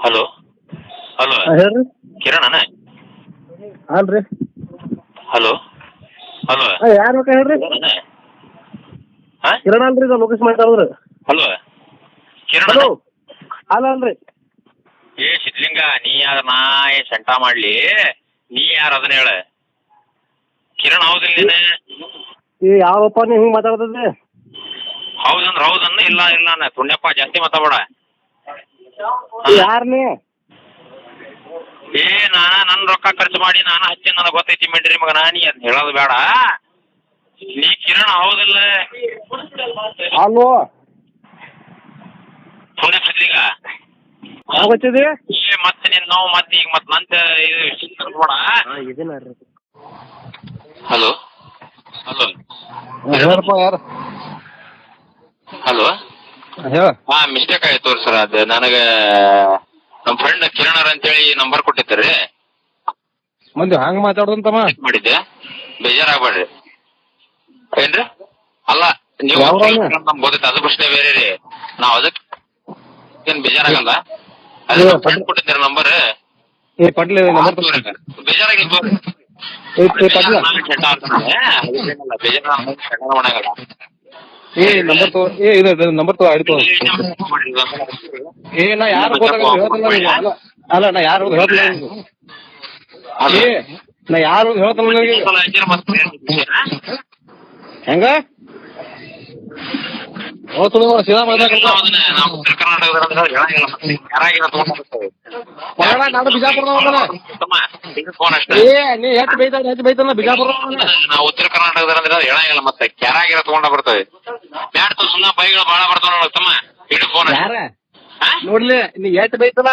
Hello hello ಹೇಳ್ರಿ. ಕಿರಣಣ್ಣ? ಅಲ್ರಿ. Hello hello ಯಾರು ಬೇಕಾ ಹೇಳ್ರಿ? ಹಾಂ ಕಿರಣ ಅಲ್ರಿ, ಇದು ಲೋಕೇಶ್ ಮಾತಾಡಿದ್ರಿ. ಹಲೋ ಕಿರಣ ಹಲೋ ಅಲ್ರಿ. ಏ ಸಿದ್ಲಿಂಗ, ನೀ ಯಾರ? ನಾ ಸೆಂಟ ಮಾಡ್ಲಿ? ನೀ ಯಾರು ಅದನ್ನ ಹೇಳ? ಕಿರಣ ಹೌದಿಲ್ಲ ನೀನು? ಯಾವಪ್ಪ ನೀವು ಹಿಂಗೆ ಮಾತಾಡ್ತದ್ರಿ? ಹೌದಂದ್ರ ಹೌದನ್ನ, ಇಲ್ಲ ಇಲ್ಲ ಅನ್ನ ಪುಣ್ಯಪ್ಪ, ಜಾಸ್ತಿ ಮಾತಾಡ. ಯಾರು ನೀ? ಏ ನನ್ನ ರೊಕ್ಕ ಖರ್ಚು ಮಾಡಿ ನಾನು ಹಚ್ಚಿ ನನಗೆ ಗೊತ್ತೈತಿ ಮಿಂಡ್ರಿ ಮಗನ, ನೀ ಅಂತ ಹೇಳೋದು ಬೇಡ. ನೀ ಕಿರಣ ಹೌದಿಲ್ಲ? ಅಲ್ವೋ ಪುಣ್ಯ ಸಿದ್ಲಿಂಗ. ಯಾವತ್ತಿದೆ? ಏ ಮತ್ತೆ ನೀನು ನಾವು ಮತ್ತೆ ಈಗ ಮತ್ತೆ ನಂತ ಇದು ಬೇಡ. ಹಲೋ ಹಲೋ ಹೇಳಪ್ಪ, ಯಾರು? ಹಲೋ ಹೇಳ. ಹಾ, ಮಿಸ್ಟೇಕ್ ಆಯ್ತು ಸರ್. ಅದು ನನಗೆ ನಮ್ಮ ಫ್ರೆಂಡ್ ಕಿರಣರ್ ಅಂತೇಳಿ ನಂಬರ್ ಕೊಟ್ಟಿದ್ದೀರಿ. ಮಂದಿ ಹಂಗೆ ಮಾತಾಡೋದಂತಮ್ಮ ಮಾಡಿದ್ದೆ, ಬೇಜಾರಾಗ್ಬೇಡ್ರಿ. ಏನ್ರಿ? ಅಲ್ಲ, ನೀವು ನಮ್ಗೆ ಗೊತ್ತೈತೆ, ಅದು ಪ್ರಶ್ನೆ ಬೇರೆ ರೀ. ನಾವು ಅದಕ್ಕೆ ಏನು ಬೇಜಾರಾಗಲ್ಲ. ಅದೇ ನಮ್ಮ ಫ್ರೆಂಡ್ ಕೊಟ್ಟಿದ್ದೀರಿ ನಂಬರ್. ಏ ಪಟ್ಲಿ ನಂಬರ್ ಬೇಜಾರಾಗಿತ್ತು. ಮಾಡಂಗಲ್ಲ. ಏ ನಂಬರ್ ತಗೋ. ಏ ಇದು ನಂಬರ್ ತಗೋ, ಆಯ್ತು. ಏ ನಾ ಯಾರು ಹೇಳ್ತಿಲ್ಲ. ಅಲ್ಲ ನಾ ಯಾರು ಹೇಳ್ತಿಲ್ಲ. ಏ ನಾ ಯಾರು ಹೇಳ್ತಿಲ್ಲ ಹೆಂಗ ಸೀದಾ ಉತ್ತರ ಕರ್ನಾಟಕದ ನಾನು ಬಿಜಾಪುರ. ಏ ನೀ ಹೆಚ್ಚು ಬೈತಾನ ಬಿಜಾಪುರ. ನಾವು ಉತ್ತರ ಕರ್ನಾಟಕದ ಹೇಳಂಗಿಲ್ಲ, ಮತ್ತೆ ಕೆರಾಗಿರ ತಗೊಂಡ ಬರ್ತವೆ. ಬ್ಯಾಡ್ ಸುಮ್ಮನೆ ಬೈಗಳು ಬಾಳ ಬರ್ತಾವ ನೋಡ ತಮ್ಮ. ಇಡು ಫೋನ್. ನೋಡ್ಲಿ ನೀ ಎಷ್ಟು ಬೈತಾನ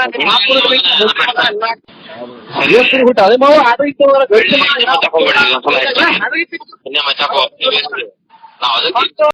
ನಾವು ಅದಕ್ಕೆ